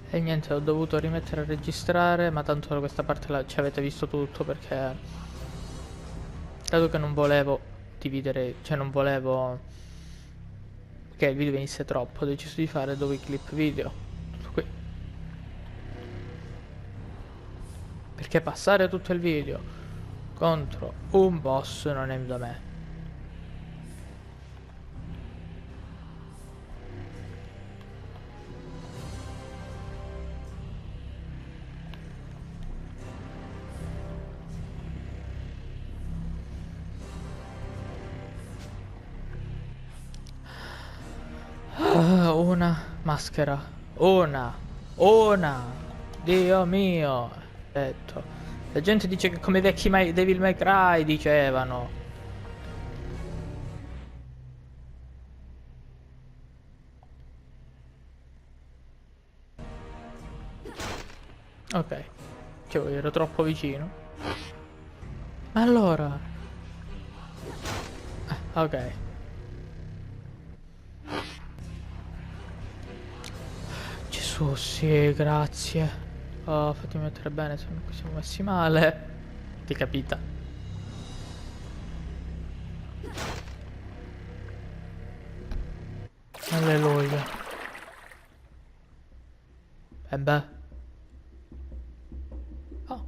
E niente, ho dovuto rimettere a registrare, ma tanto questa parte ci avete visto tutto perché dato che non volevo dividere, cioè non volevo che il video venisse troppo, ho deciso di fare 2 clip video. Tutto qui. Perché passare tutto il video contro un boss non è da me. Una maschera. Una. Una. Dio mio. Detto. La gente dice che come i vecchi Devil May Cry dicevano. Ok. Cioè, ero troppo vicino. Ma allora. Ok. Gesù, sì, grazie. Oh, fatti mettere bene, se non ci siamo messi male. Ti capita. Alleluia. E beh. Oh.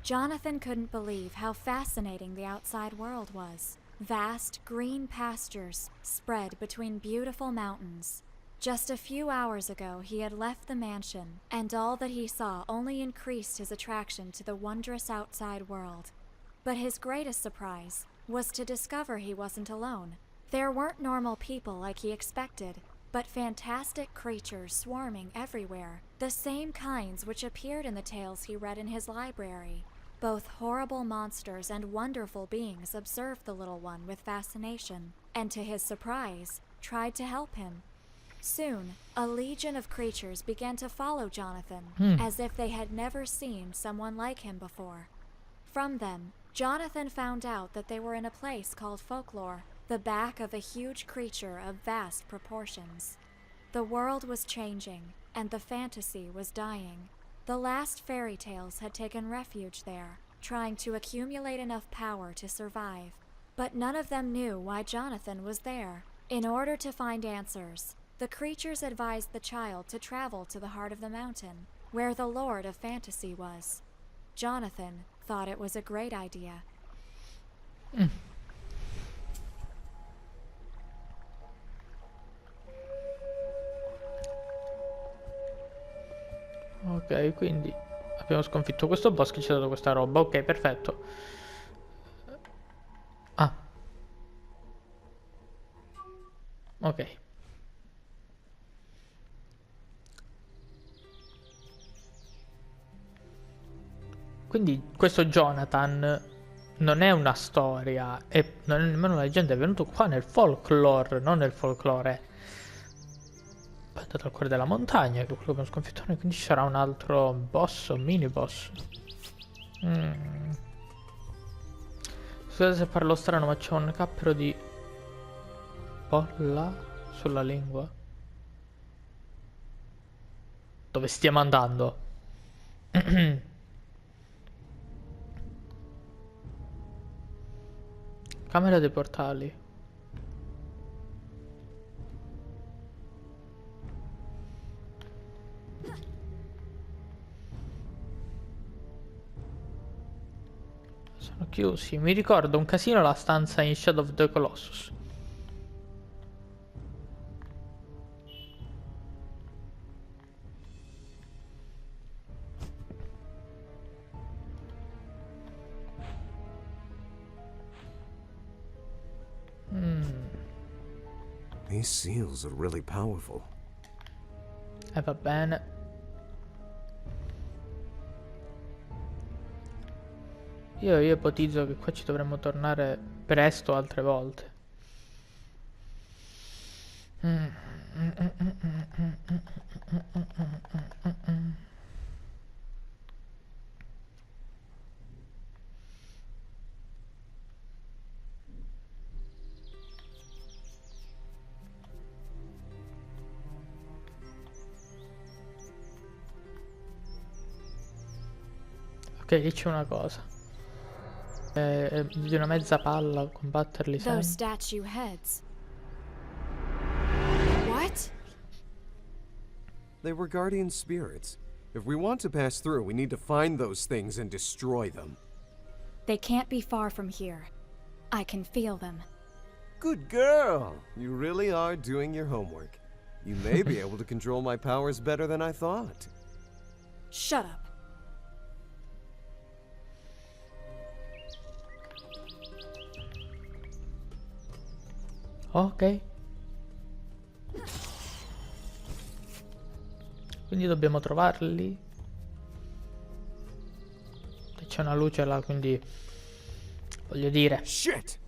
Jonathan couldn't believe how fascinating the outside world was. Vast green pastures spread between beautiful mountains. Just a few hours ago, he had left the mansion, and all that he saw only increased his attraction to the wondrous outside world. But his greatest surprise was to discover he wasn't alone. There weren't normal people like he expected, but fantastic creatures swarming everywhere, the same kinds which appeared in the tales he read in his library. Both horrible monsters and wonderful beings observed the little one with fascination, and to his surprise, tried to help him. Soon, a legion of creatures began to follow Jonathan, as if they had never seen someone like him before. From them, Jonathan found out that they were in a place called Folklore, the back of a huge creature of vast proportions. The world was changing, and the fantasy was dying. The last fairy tales had taken refuge there, trying to accumulate enough power to survive. But none of them knew why Jonathan was there. In order to find answers, the creatures advised the child to travel to the heart of the mountain, where the Lord of Fantasy was. Jonathan thought it was a great idea. Ok, quindi abbiamo sconfitto questo boss che ci ha dato questa roba. Ok, perfetto. Ah, ok. Quindi questo Jonathan non è una storia, non è nemmeno una leggenda, è venuto qua nel folklore, non nel folklore. Poi è andato al cuore della montagna, che è quello che abbiamo sconfitto noi, quindi ci sarà un altro boss o mini boss. Scusate se parlo strano, ma c'ho un cappero di bolla sulla lingua. Dove stiamo andando? Camera dei portali. Sono chiusi. Mi ricordo un casino la stanza in Shadow of the Colossus. These seals are really powerful. E va bene. Io ipotizzo che qua ci dovremmo tornare presto altre volte. Ok, lì c'è una cosa. Di una mezza palla combatterli Those sempre. statue heads. What? They were guardian spirits. If we want to pass through, we need to find those things and destroy them. They can't be far from here. I can feel them. Good girl! You really are doing your homework. You may be able to control my powers better than I thought. Shut up. Ok. Quindi dobbiamo trovarli. C'è una luce là, quindi voglio dire. Shit!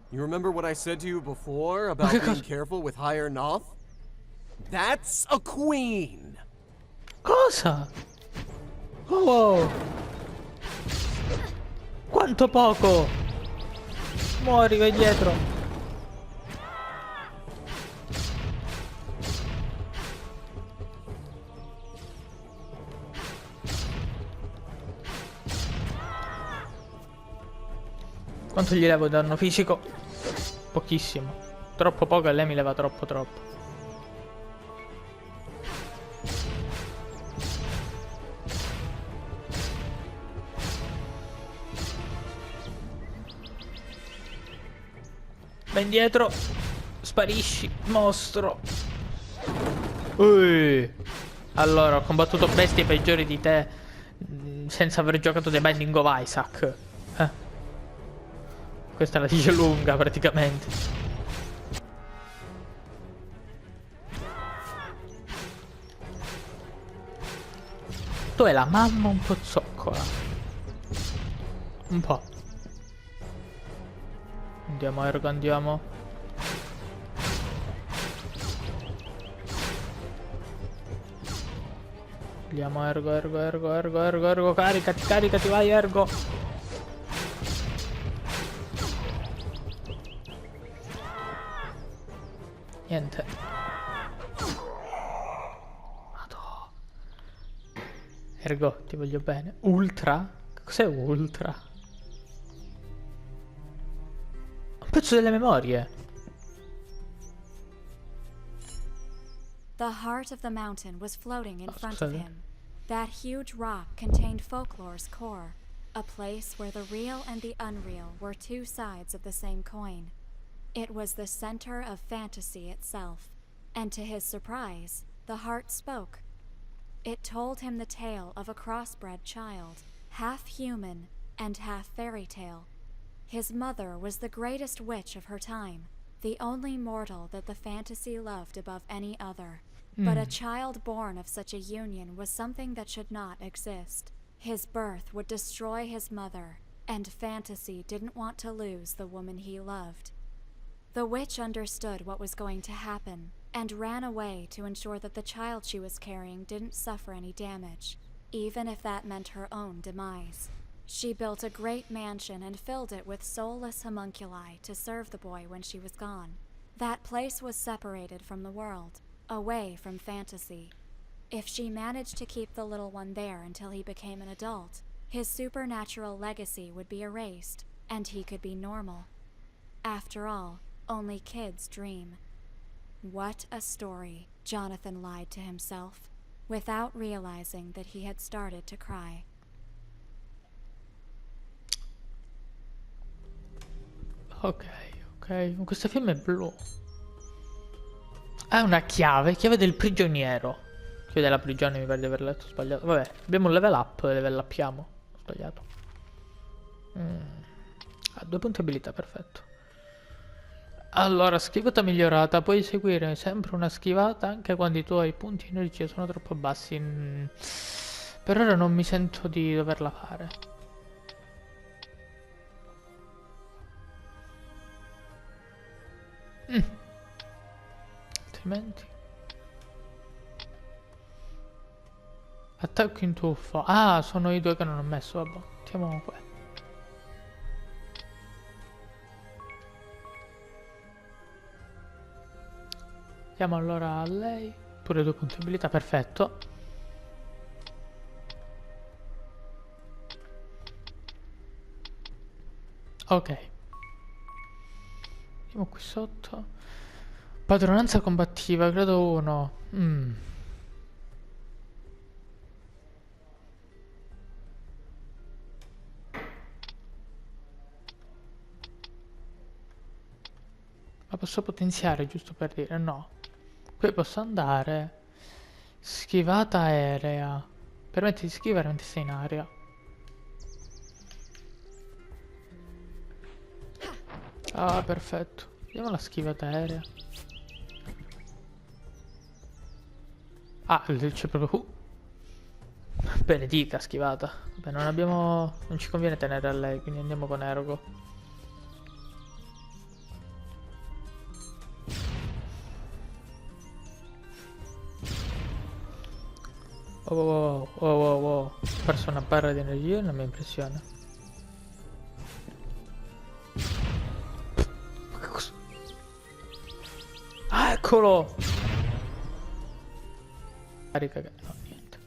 You remember what I said to you before about being careful with higher Noth? That's a queen! Cosa? Oh! Quanto poco! Muori, vai dietro! Quanto gli levo danno fisico? Pochissimo. Troppo poco e lei mi leva troppo. Vai indietro. Sparisci, mostro. Allora, ho combattuto bestie peggiori di te senza aver giocato The Binding of Isaac. Questa la dice lunga praticamente. Tu hai la mamma un po' zoccola. Un po'. Andiamo, Ergo, andiamo. Andiamo, Ergo. Caricati, vai, Ergo. Niente. Madò. Ergo, ti voglio bene. Ultra? Cos'è Ultra? Un pezzo delle memorie. The heart of the mountain was floating in front of scusate. him. That huge rock contained folklore's core, a place where the real and the unreal were two sides of the same coin. It was the center of fantasy itself, and to his surprise, the heart spoke. It told him the tale of a crossbred child, half human and half fairy tale. His mother was the greatest witch of her time, the only mortal that the fantasy loved above any other. But a child born of such a union was something that should not exist. His birth would destroy his mother, and fantasy didn't want to lose the woman he loved. The witch understood what was going to happen, and ran away to ensure that the child she was carrying didn't suffer any damage, even if that meant her own demise. She built a great mansion and filled it with soulless homunculi to serve the boy when she was gone. That place was separated from the world, away from fantasy. If she managed to keep the little one there until he became an adult, his supernatural legacy would be erased, and he could be normal. After all, only kids dream. What a story, Jonathan lied to himself, without realizing that he had started to cry. Ok. Questo film è blu. Ha una chiave del prigioniero. Chiave della prigione, mi pare di aver letto sbagliato. Vabbè, abbiamo un level up, level uppiamo. Ho sbagliato. Ha 2 punti abilità, perfetto. Allora, schivata migliorata. Puoi eseguire sempre una schivata anche quando i tuoi punti energia sono troppo bassi. Per ora non mi sento di doverla fare. Altrimenti attacco in tuffo. Ah, sono i 2 che non ho messo. Vabbè, mettiamo qua. Diamo allora a lei pure 2 punti abilità, perfetto. Ok. Andiamo qui sotto. Padronanza combattiva, grado 1. La posso potenziare, giusto per dire? No. Qui posso andare. Schivata aerea. Permette di schivare mentre sei in aria. Ah, perfetto. Vediamo la schivata aerea. Ah, c'è proprio... benedica schivata. Vabbè, non abbiamo... non ci conviene tenere a lei, quindi andiamo con Ergo. Oh, ho perso una barra di energia, non mi impressiona. Che cosa? Ah, eccolo! Carica che... no, niente.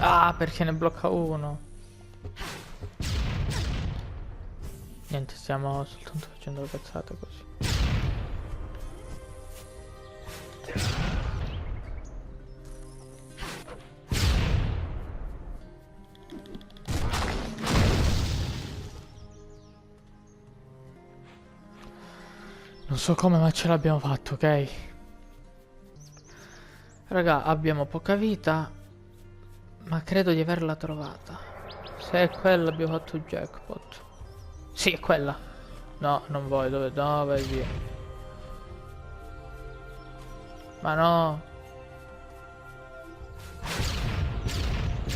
Ah, perché ne blocca uno. Niente, stiamo soltanto facendo le cazzate così. Non so come, ma ce l'abbiamo fatto, ok? Raga, abbiamo poca vita, ma credo di averla trovata. Se è quella abbiamo fatto il jackpot. Sì, è quella. No, non voglio, dove... no, vai via. Ma no.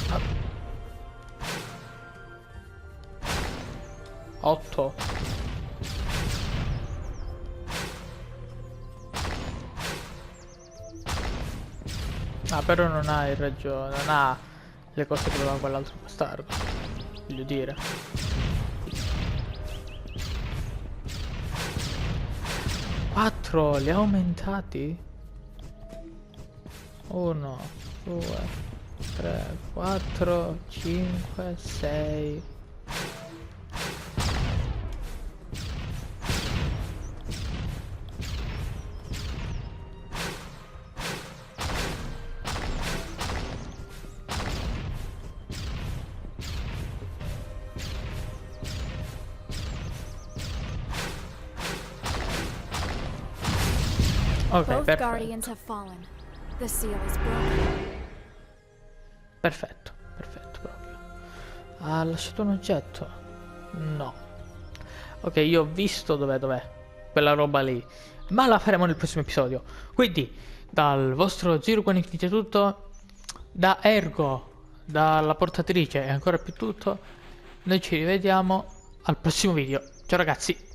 Ah. 8. Ah, però non hai ragione, non ha le cose che aveva quell'altro bastardo. Voglio dire. Quattro, li ha aumentati? 1, 2, 3, 4, 5, 6. Ok, Both perfetto. guardians have fallen. The seal is broken. Perfetto, perfetto proprio. Ha lasciato un oggetto? No. Ok, io ho visto dov'è quella roba lì, ma la faremo nel prossimo episodio. Quindi, dal vostro Zero One Infinity è tutto, da Ergo, dalla portatrice e ancora più tutto, noi ci rivediamo al prossimo video. Ciao ragazzi!